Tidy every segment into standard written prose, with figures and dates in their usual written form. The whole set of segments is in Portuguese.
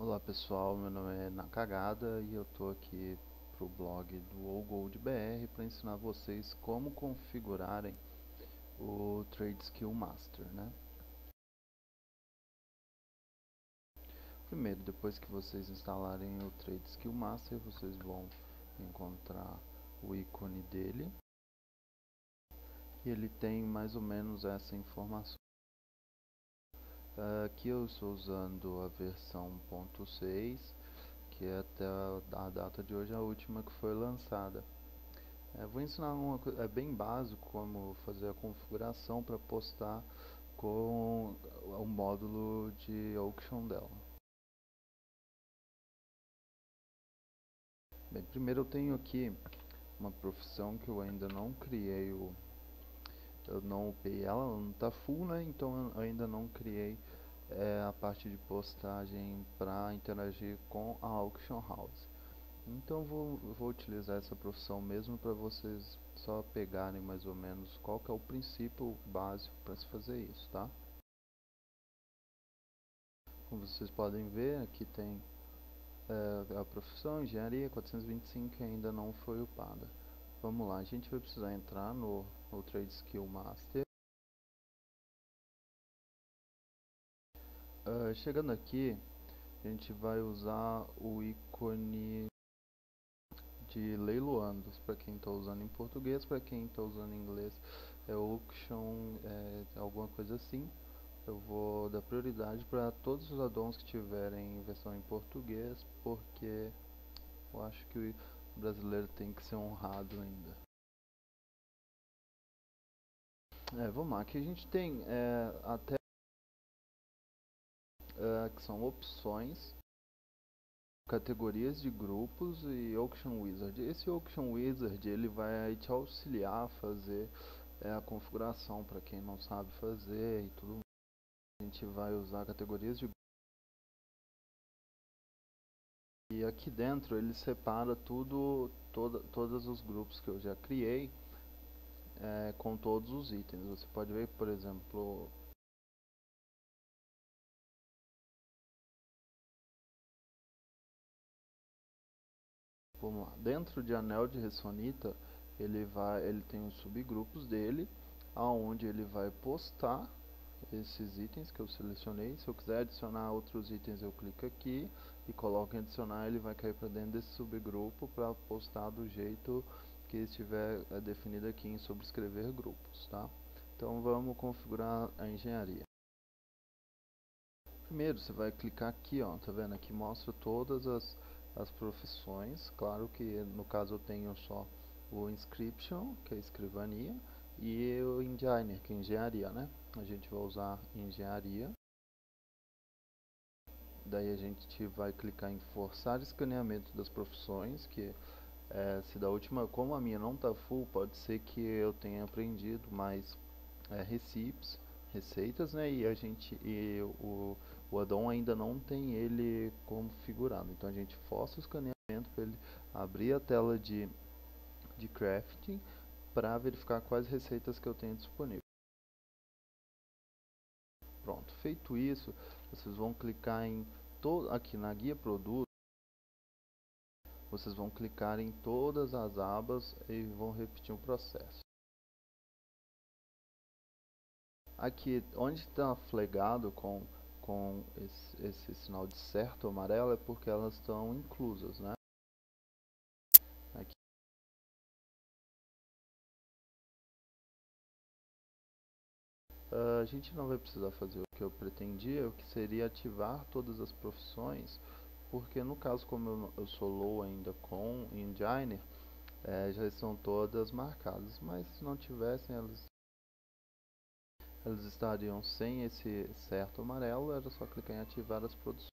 Olá pessoal, meu nome é Nakagada e eu tô aqui pro blog do AllGoldBR para ensinar vocês como configurarem o Trade Skill Master, né? Primeiro, depois que vocês instalarem o Trade Skill Master, vocês vão encontrar o ícone dele e ele tem mais ou menos essa informação. Aqui eu estou usando a versão 1.6, que é até a data de hoje a última que foi lançada. Vou ensinar uma coisa bem básico, como fazer a configuração para postar com o módulo de auction dela. Bem, primeiro eu tenho aqui uma profissão que eu ainda não criei, eu não upei ela não está full, né? Então eu ainda não criei a parte de postagem para interagir com a auction house. Então vou utilizar essa profissão mesmo para vocês só pegarem mais ou menos qual que é o princípio básico para se fazer isso, tá? Como vocês podem ver, aqui tem a profissão, engenharia 425 que ainda não foi upada. Vamos lá, a gente vai precisar entrar no Trade Skill Master. Chegando aqui, a gente vai usar o ícone de leiloandos, para quem está usando em português, para quem está usando em inglês é auction, alguma coisa assim. Eu vou dar prioridade para todos os addons que tiverem versão em português, porque eu acho que o brasileiro tem que ser honrado ainda. Vamos lá, aqui a gente tem até que são opções, categorias de grupos e Auction Wizard. Esse Auction Wizard ele vai te auxiliar a fazer a configuração para quem não sabe fazer e tudo mais. A gente vai usar categorias de e aqui dentro ele separa todos os grupos que eu já criei com todos os itens. Você pode ver, por exemplo, vamos lá, dentro de Anel de Ressonita ele tem os subgrupos dele, aonde ele vai postar esses itens que eu selecionei. Se eu quiser adicionar outros itens, eu clico aqui e coloco em adicionar, ele vai cair para dentro desse subgrupo para postar do jeito que estiver definido aqui em subscrever grupos, tá? Então vamos configurar a engenharia. Primeiro você vai clicar aqui, ó, tá vendo? Aqui mostra todas as profissões. Claro que no caso eu tenho só o Inscription, que é escrivania, e o Engineer, que é engenharia, né? A gente vai usar engenharia. Daí a gente vai clicar em forçar escaneamento das profissões, que se da última, como a minha não está full, pode ser que eu tenha aprendido mais receipts, receitas, né? E o addon ainda não tem ele configurado. Então a gente força o escaneamento para ele abrir a tela de crafting para verificar quais receitas que eu tenho disponível. Pronto, feito isso, vocês vão clicar aqui na guia produto, vocês vão clicar em todas as abas e vão repetir o processo. Aqui, onde está flegado com esse sinal de certo amarelo, é porque elas estão inclusas, né? Aqui. A gente não vai precisar fazer o que eu pretendia, o que seria ativar todas as profissões, porque no caso, como eu sou low ainda com Engine, já estão todas marcadas, mas se não tivessem, elas estariam sem esse certo amarelo, era só clicar em ativar as produções.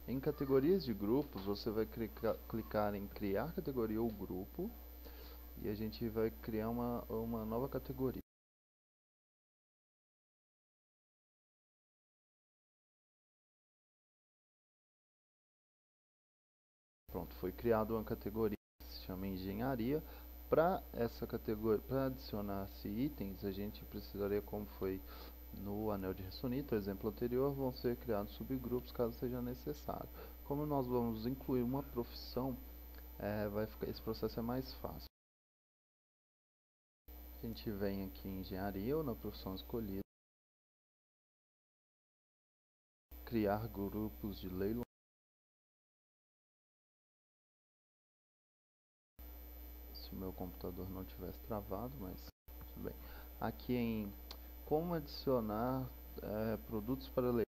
Em categorias de grupos, você vai clicar em criar categoria ou grupo e a gente vai criar uma nova categoria. Pronto, foi criada uma categoria que se chama engenharia Para essa categoria, para adicionar-se itens, a gente precisaria, como foi no anel de Ressonita, o exemplo anterior, vão ser criados subgrupos caso seja necessário. Como nós vamos incluir uma profissão, esse processo é mais fácil. A gente vem aqui em engenharia ou na profissão escolhida, criar grupos de leilão. Se o meu computador não tivesse travado, mas tudo bem. Aqui em como adicionar produtos para leilão,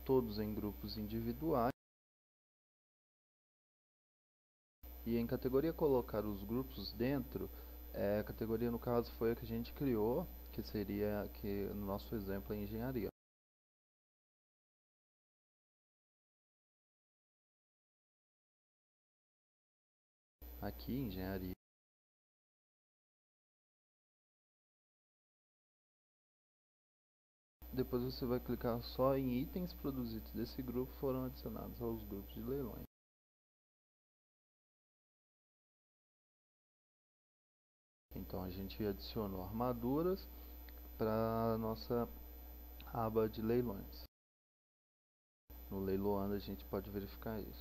todos em grupos individuais. E em categoria colocar os grupos dentro, a categoria no caso foi a que a gente criou, que seria, que no nosso exemplo, é engenharia. Aqui, engenharia. Depois você vai clicar só em itens produzidos desse grupo foram adicionados aos grupos de leilões. Então a gente adicionou armaduras para a nossa aba de leilões. No leiloando a gente pode verificar isso.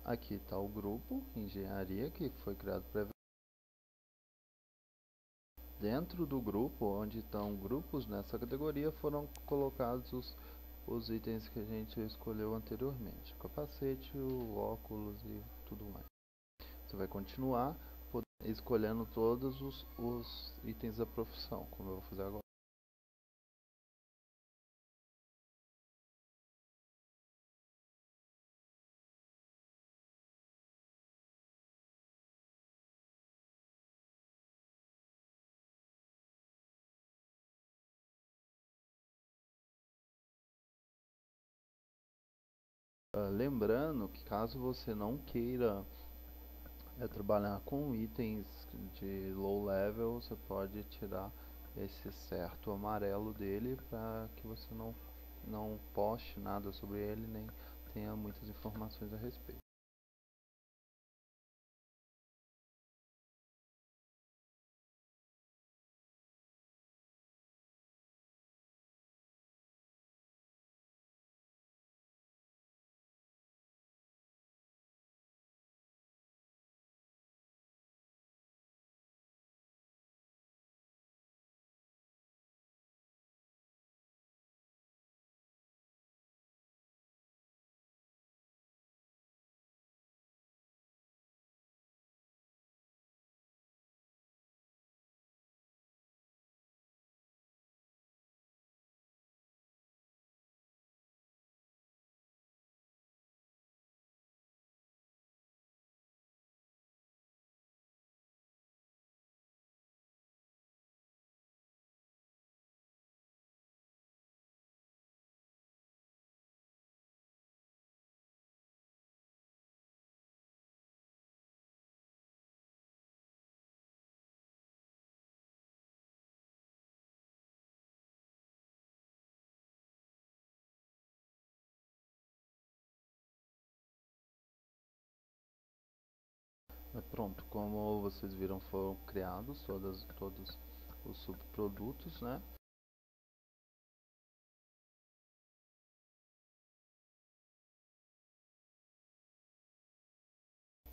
Aqui está o grupo engenharia que foi criado previamente. Dentro do grupo, onde estão grupos nessa categoria, foram colocados os itens que a gente escolheu anteriormente. O capacete, o óculos e tudo mais. Você vai continuar escolhendo todos os itens da profissão, como eu vou fazer agora. Lembrando que caso você não queira trabalhar com itens de low level, você pode tirar esse certo amarelo dele para que você não poste nada sobre ele nem tenha muitas informações a respeito. Pronto, como vocês viram, foram criados todos os subprodutos, né?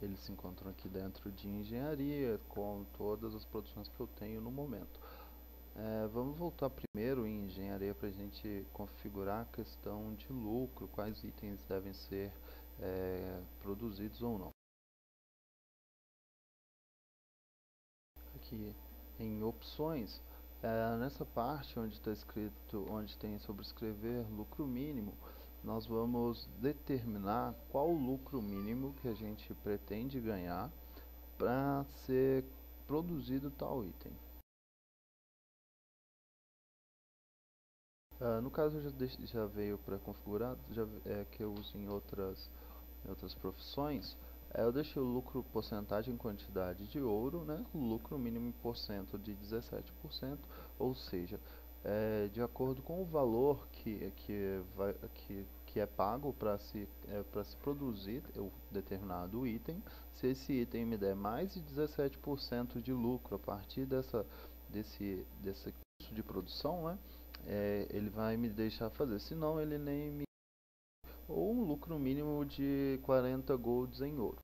Eles se encontram aqui dentro de engenharia, com todas as produções que eu tenho no momento. Vamos voltar primeiro em engenharia para a gente configurar a questão de lucro, quais itens devem ser produzidos ou não. Aqui em opções, nessa parte onde está escrito, onde tem sobrescrever lucro mínimo, nós vamos determinar qual o lucro mínimo que a gente pretende ganhar para ser produzido tal item. No caso já veio pré-configurado, que eu uso em em outras profissões, eu deixei o lucro porcentagem em quantidade de ouro, né? O lucro mínimo em porcento de 17%, ou seja, de acordo com o valor que é pago para se produzir o determinado item. Se esse item me der mais de 17% de lucro a partir desse custo de produção, né? Ele vai me deixar fazer, senão ele nem me... ou um lucro mínimo de 40 golds em ouro.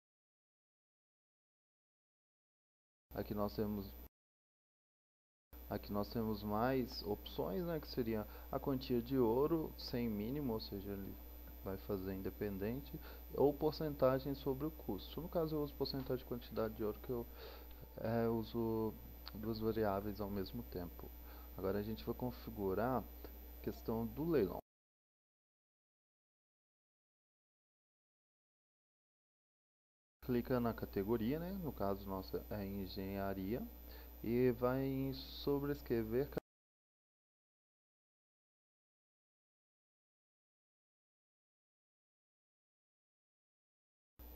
Aqui nós temos Aqui nós temos mais opções, né, que seria a quantia de ouro sem mínimo, ou seja, ele vai fazer independente, ou porcentagem sobre o custo. No caso eu uso porcentagem de quantidade de ouro, que eu uso duas variáveis ao mesmo tempo. Agora a gente vai configurar a questão do leilão. Clica na categoria, né, no caso nossa é engenharia, e vai em sobrescrever.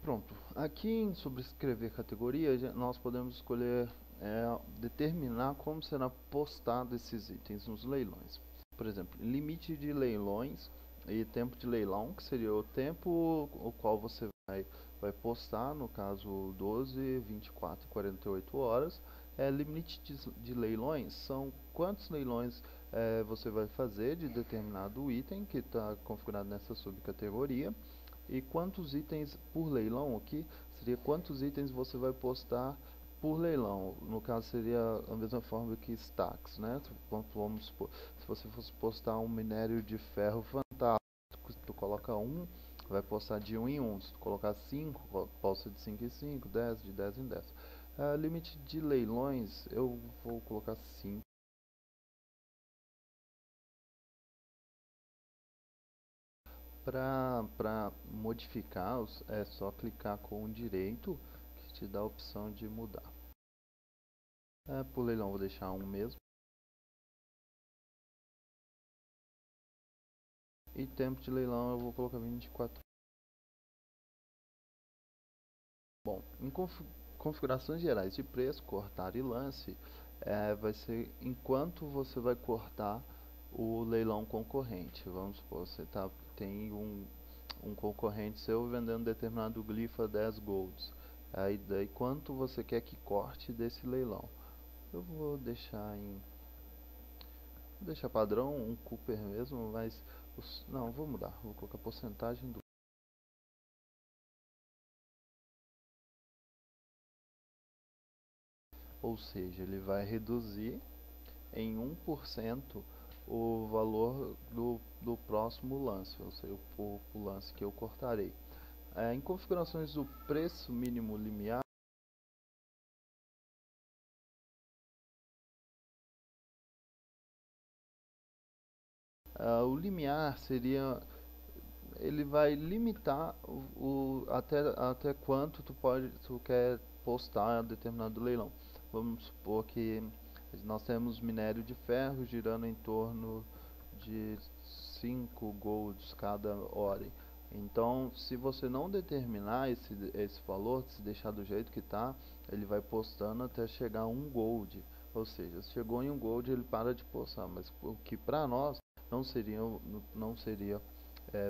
Pronto, aqui em subscrever categoria, nós podemos escolher determinar como será postado esses itens nos leilões. Por exemplo, limite de leilões e tempo de leilão, que seria o tempo o qual você vai postar, no caso 12, 24 e 48 horas. Limite de leilões são quantos leilões você vai fazer de determinado item que está configurado nessa subcategoria. E quantos itens por leilão aqui seria quantos itens você vai postar por leilão. No caso seria a mesma forma que stacks, né? Vamos supor, se você fosse postar um minério de ferro fantástico, tu coloca um, vai postar de um em um. Se tu colocar 5, posta de 5 em 5, 10 de 10 em 10. Limite de leilões, eu vou colocar 5. Para modificar, é só clicar com o direito que te dá a opção de mudar. Por leilão vou deixar um mesmo. E tempo de leilão eu vou colocar 24. Bom, em configurações gerais de preço, cortar e lance, vai ser enquanto você vai cortar o leilão concorrente. Vamos supor, você tem um concorrente seu vendendo determinado glifo a 10 golds. Aí daí quanto você quer que corte desse leilão? Eu vou deixar padrão, um Cooper mesmo, mas não, vou mudar, vou colocar porcentagem do... Ou seja, ele vai reduzir em 1% o valor do próximo lance, ou seja, o lance que eu cortarei. Em configurações do preço mínimo limiar, o limiar seria, ele vai limitar até quanto tu quer postar determinado leilão. Vamos supor que nós temos minério de ferro girando em torno de 5 golds cada hora. Então, se você não determinar esse valor, se deixar do jeito que está, ele vai postando até chegar a 1 gold. Ou seja, se chegou em 1 gold, ele para de postar. Mas o que para nós não seria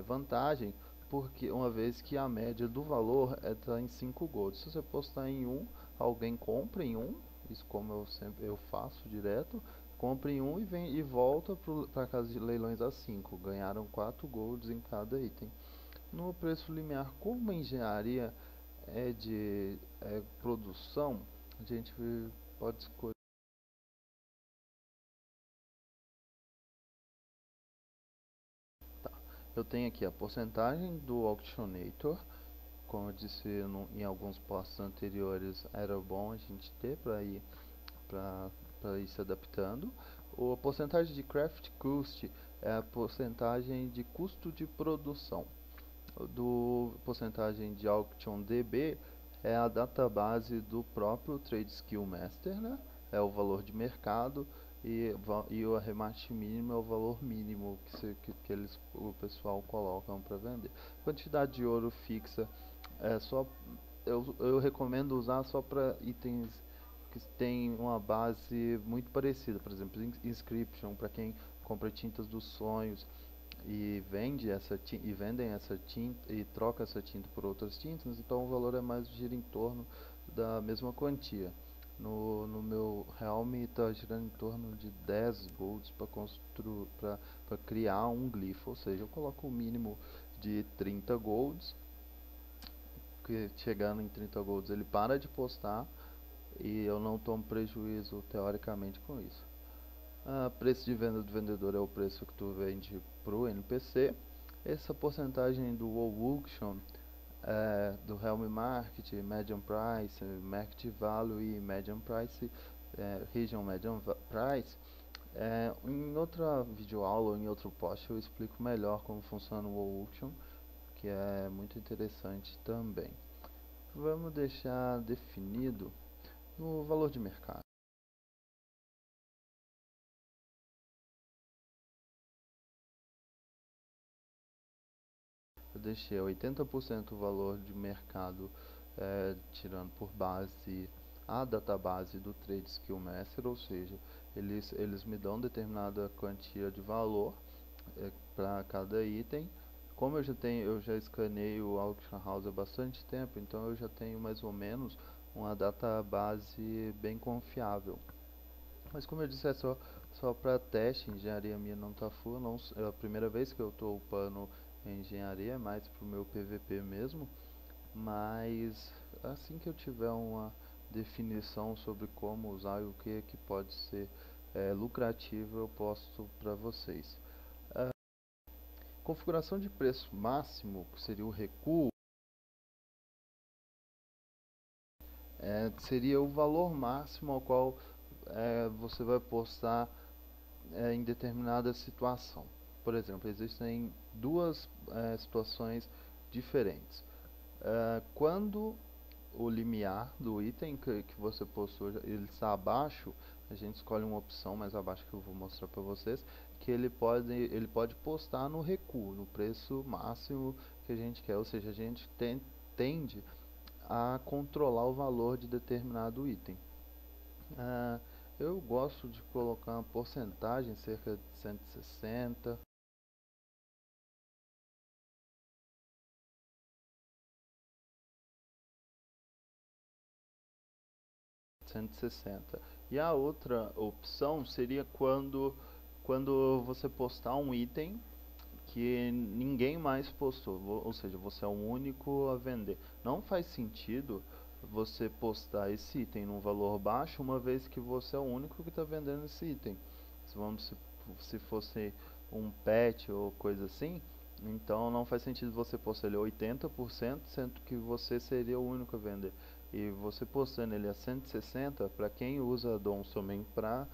vantagem, porque uma vez que a média do valor está em 5 golds. Se você postar em 1, alguém compra em 1, isso como eu faço direto, compra em 1 e volta para casa de leilões a 5. Ganharam 4 golds em cada item. No preço limiar, como a engenharia é de produção, a gente pode escolher. Tá. Eu tenho aqui a porcentagem do Auctionator. Como eu disse em alguns posts anteriores, era bom a gente ter para ir se adaptando. A porcentagem de craft cost é a porcentagem de custo de produção. Do porcentagem de Auction DB é a database do próprio Trade Skill Master, né? É o valor de mercado. e o arremate mínimo é o valor mínimo o pessoal colocam para vender. Quantidade de ouro fixa é só eu recomendo usar só para itens que têm uma base muito parecida, por exemplo, Inscription para quem compra tintas dos sonhos e vendem essa tinta e troca essa tinta por outras tintas, então o valor é mais gira em torno da mesma quantia. No meu Realme está girando em torno de 10 golds para criar um glifo, ou seja, eu coloco o mínimo de 30 golds, que chegando em 30 golds ele para de postar e eu não tomo prejuízo teoricamente com isso. Preço de venda do vendedor é o preço que tu vende para o NPC. Essa porcentagem do All Auction, do Helm Market, Medium Price, Market Value e Medium Price, Region Medium Price. Em outra videoaula ou em outro post eu explico melhor como funciona o All Auction, que é muito interessante também. Vamos deixar definido no valor de mercado. Eu deixei 80% o valor de mercado, tirando por base a database do Trade Skill Master, ou seja, eles me dão determinada quantia de valor para cada item. Como eu já escaneei o Auction House há bastante tempo, então eu já tenho mais ou menos uma database bem confiável. Mas como eu disse, só para teste, engenharia minha não tá full, não, é a primeira vez que eu estou upando em engenharia, é mais pro meu PVP mesmo, mas assim que eu tiver uma definição sobre como usar e o que pode ser lucrativo, eu posto para vocês. Configuração de preço máximo, que seria o recuo, seria o valor máximo ao qual você vai postar em determinada situação. Por exemplo, existem duas situações diferentes. Quando o limiar do item que você possui ele está abaixo, a gente escolhe uma opção mais abaixo que eu vou mostrar para vocês, que ele pode postar no recuo, no preço máximo que a gente quer, ou seja, a gente tende a controlar o valor de determinado item. Ah, eu gosto de colocar uma porcentagem, cerca de 160. 160. E a outra opção seria quando você postar um item que ninguém mais postou, ou seja, você é o único a vender. Não faz sentido você postar esse item num valor baixo, uma vez que você é o único que está vendendo esse item. Se fosse um pet ou coisa assim, então não faz sentido você postar ele a 80%, sendo que você seria o único a vender. E você postando ele a 160, para quem usa a DOM somente para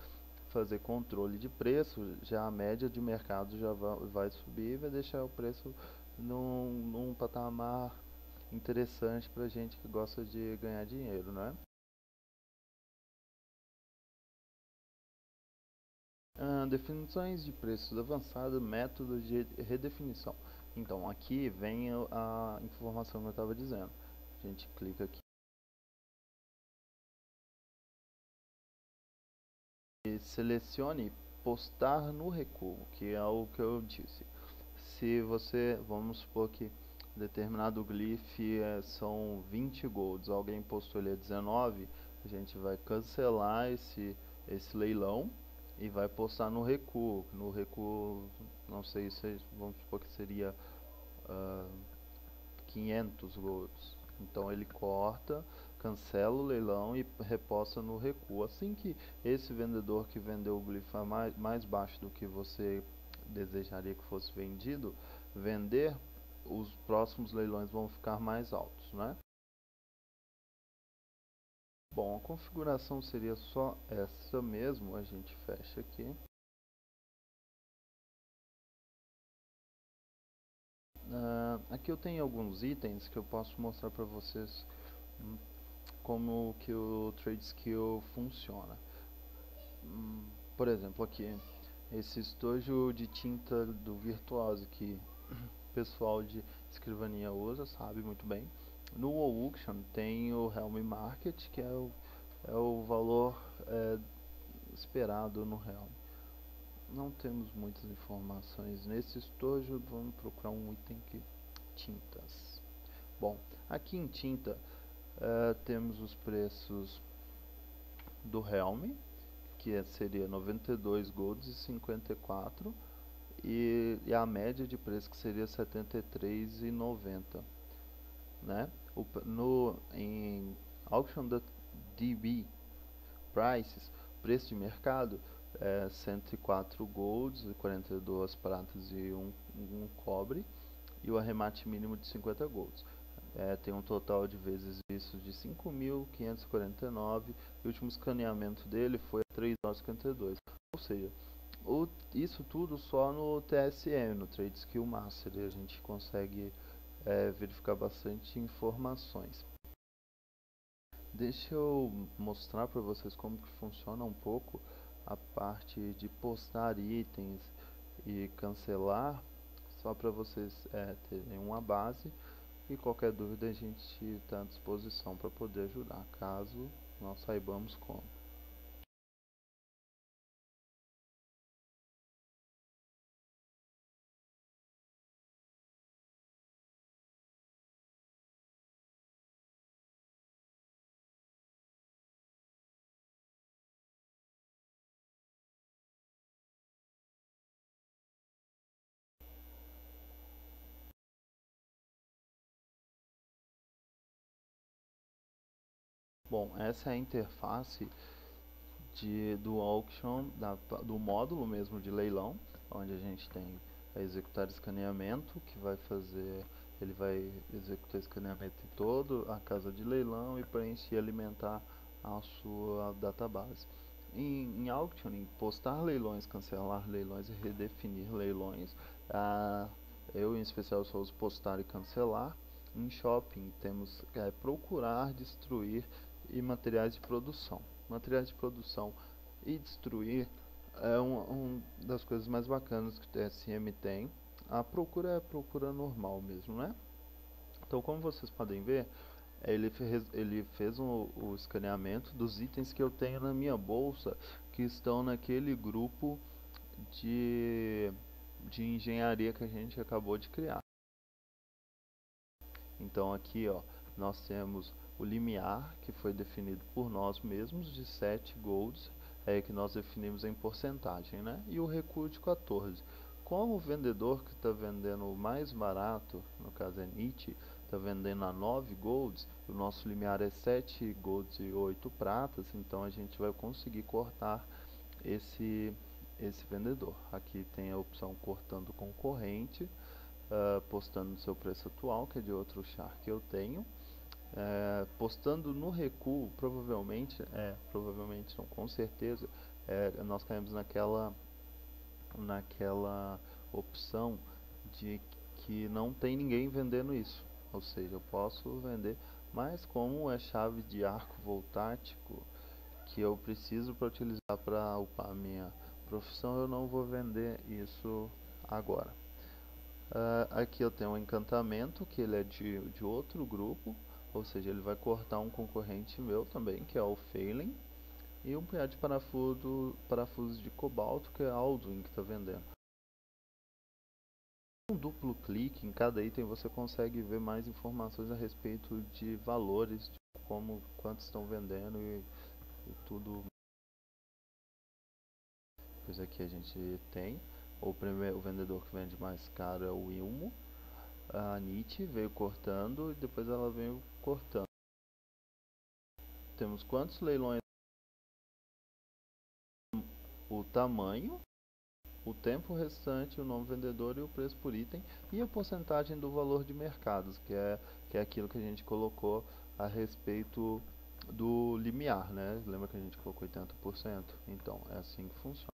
fazer controle de preço, já a média de mercado já vai subir e vai deixar o preço num patamar interessante para gente que gosta de ganhar dinheiro, né? Definições de preços avançado, método de redefinição. Então aqui vem a informação que eu estava dizendo. A gente clica aqui e selecione postar no recuo, que é o que eu disse. Se você, vamos supor que determinado glyph são 20 golds, alguém postou ele a 19, a gente vai cancelar esse leilão e vai postar no recuo. No recuo, não sei se vamos supor que seria 500 golds. Então ele corta, cancela o leilão e reposta no recuo. Assim que esse vendedor que vendeu o glifo mais baixo do que você desejaria que fosse vendido, vender, os próximos leilões vão ficar mais altos, né? Bom, a configuração seria só essa mesmo, a gente fecha aqui. Aqui eu tenho alguns itens que eu posso mostrar para vocês como que o Trade Skill funciona. Por exemplo, aqui, esse estojo de tinta do Virtuose que o pessoal de escrivania usa, sabe muito bem. No Auction tem o Helm Market, que é o valor esperado no Helm. Não temos muitas informações nesse estojo, vamos procurar um item que tintas. Bom, aqui em tinta temos os preços do Helm, que seria 92 golds e 54, e a média de preço que seria 73,90, né? Em Auction DB Prices, preço de mercado é 104 golds, 42 pratas e um cobre, e o arremate mínimo de 50 golds. Tem um total de vezes vistos de 5.549 e o último escaneamento dele foi a 3 horas e 52. Ou seja, isso tudo só no TSM, no Trade Skill Master, e a gente consegue verificar bastante informações. Deixa eu mostrar para vocês como que funciona um pouco a parte de postar itens e cancelar, só para vocês terem uma base, e qualquer dúvida a gente está à disposição para poder ajudar, caso nós saibamos como. Bom, essa é a interface do auction, do módulo mesmo de leilão, onde a gente tem a executar escaneamento, que vai fazer, ele vai executar escaneamento em toda a casa de leilão e preencher e alimentar a sua database. Em auction, em postar leilões, cancelar leilões e redefinir leilões, eu em especial só uso postar e cancelar. Em shopping temos procurar, destruir e materiais de produção. Materiais de produção e destruir é uma das coisas mais bacanas que o TSM tem. A procura é a procura normal mesmo, né? Então, como vocês podem ver, ele fez o escaneamento dos itens que eu tenho na minha bolsa, que estão naquele grupo de, de engenharia que a gente acabou de criar. Então aqui, ó, nós temos o limiar, que foi definido por nós mesmos, de 7 golds, que nós definimos em porcentagem, né? E o recuo de 14. Como o vendedor que está vendendo o mais barato, no caso é Nietzsche, está vendendo a 9 golds, o nosso limiar é 7 golds e 8 pratas, então a gente vai conseguir cortar esse, esse vendedor. Aqui tem a opção cortando concorrente, postando no seu preço atual, que é de outro char que eu tenho, postando no recuo, provavelmente não, com certeza, nós caímos naquela opção de que não tem ninguém vendendo isso, ou seja, eu posso vender, mas como é chave de arco voltático que eu preciso para utilizar para upar a minha profissão, eu não vou vender isso agora. Aqui eu tenho um encantamento, que ele é de outro grupo, ou seja, ele vai cortar um concorrente meu também, que é o Failing, e um punhado de parafusos de cobalto, que é a Alduin que está vendendo. Com um duplo clique em cada item você consegue ver mais informações a respeito de valores, de quanto estão vendendo e tudo. Pois aqui a gente tem o vendedor que vende mais caro é o Ilmo. A Nietzsche veio cortando e depois ela veio cortando. Temos quantos leilões, o tamanho, o tempo restante, o nome vendedor e o preço por item e a porcentagem do valor de mercados, que é aquilo que a gente colocou a respeito do limiar, né? Lembra que a gente colocou 80%? Então, é assim que funciona.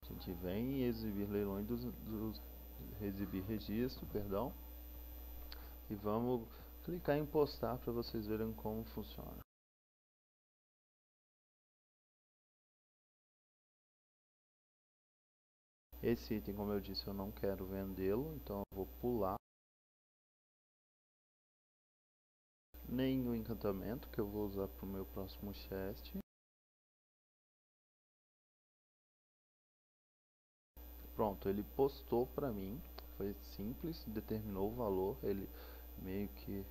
A gente vem exibir leilões exibir registro, perdão, e vamos clicar em postar para vocês verem como funciona. Esse item, como eu disse, eu não quero vendê-lo, então eu vou pular. Nenhum encantamento que eu vou usar para o meu próximo chest. Pronto, ele postou para mim, foi simples, determinou o valor, ele meio que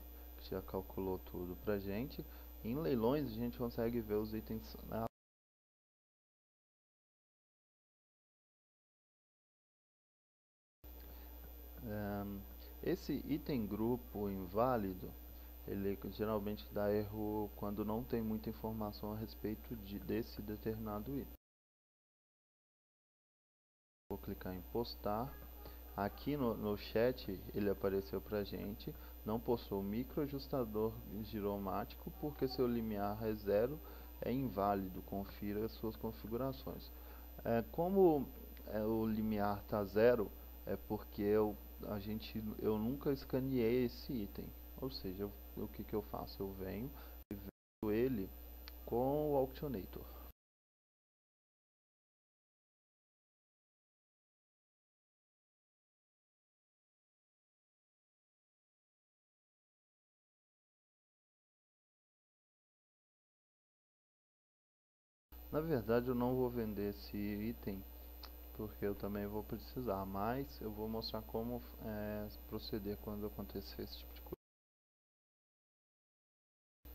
já calculou tudo pra gente. Em leilões a gente consegue ver os itens, né? Esse item grupo inválido, ele geralmente dá erro quando não tem muita informação a respeito desse determinado item. Vou clicar em postar. Aqui no chat ele apareceu pra gente, não postou microajustador giromático porque seu limiar é zero, é inválido, confira as suas configurações. Como o limiar está zero, é porque eu nunca escaneei esse item, ou seja, o que eu faço? Eu venho e vendo ele com o Auctionator. Na verdade eu não vou vender esse item porque eu também vou precisar, mas eu vou mostrar como proceder quando acontecer esse tipo de coisa.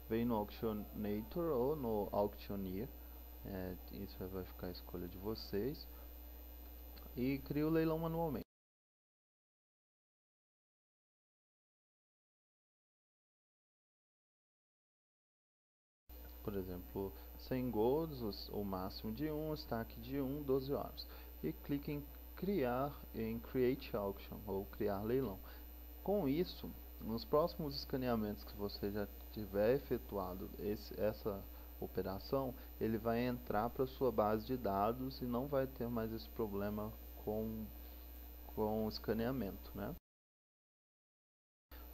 Vem no Auctionator ou no Auctioneer, isso vai ficar a escolha de vocês, e cria o leilão manualmente. Por exemplo, 100 golds, o máximo de 1, stack de 1, 12 horas. E clique em criar, em Create Auction, ou criar leilão. Com isso, nos próximos escaneamentos que você já tiver efetuado essa operação, ele vai entrar para sua base de dados e não vai ter mais esse problema com o escaneamento, né?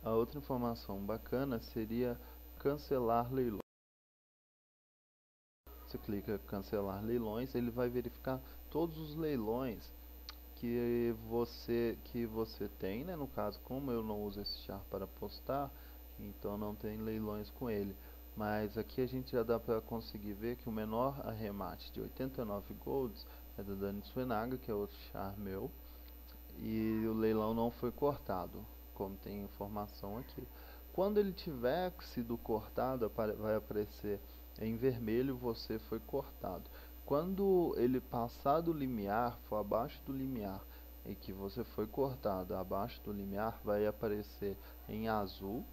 A outra informação bacana seria cancelar leilão. Você clica em cancelar leilões, ele vai verificar todos os leilões que você tem, né? No caso, como eu não uso esse char para postar, então não tem leilões com ele. Mas aqui a gente já dá para conseguir ver que o menor arremate de 89 golds é da Dani Suenaga, que é outro char meu, e o leilão não foi cortado, como tem informação aqui. Quando ele tiver sido cortado, vai aparecer em vermelho: você foi cortado. Quando ele passar do limiar, for abaixo do limiar e que você foi cortado abaixo do limiar, vai aparecer em azul,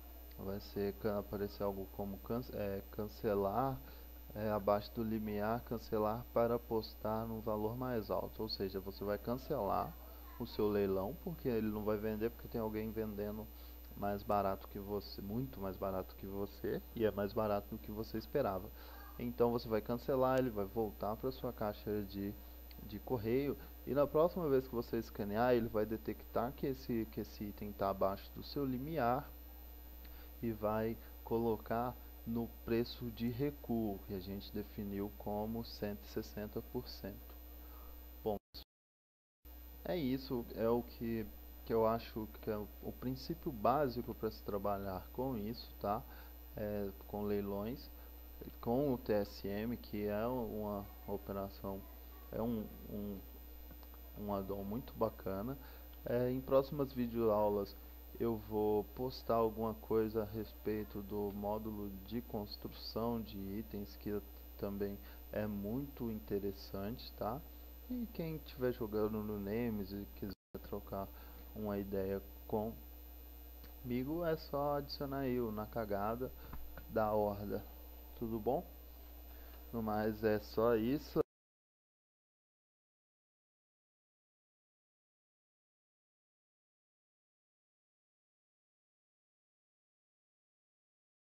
aparecer algo como cancelar, abaixo do limiar, cancelar para postar no valor mais alto. Ou seja, você vai cancelar o seu leilão porque ele não vai vender, porque tem alguém vendendo mais barato que você, muito mais barato que você, e é mais barato do que você esperava. Então você vai cancelar, ele vai voltar para sua caixa de correio, e na próxima vez que você escanear, ele vai detectar que esse item está abaixo do seu limiar e vai colocar no preço de recuo, que a gente definiu como 160%. Bom, é isso, é o que eu acho que é o princípio básico para se trabalhar com isso, tá? Com leilões, com o TSM, que é uma operação, é um add-on muito bacana. Em próximas videoaulas eu vou postar alguma coisa a respeito do módulo de construção de itens, que também é muito interessante, tá? E quem estiver jogando no Nemes e quiser trocar uma ideia comigo, é só adicionar eu na cagada da horda. Tudo bom? No mais é só isso.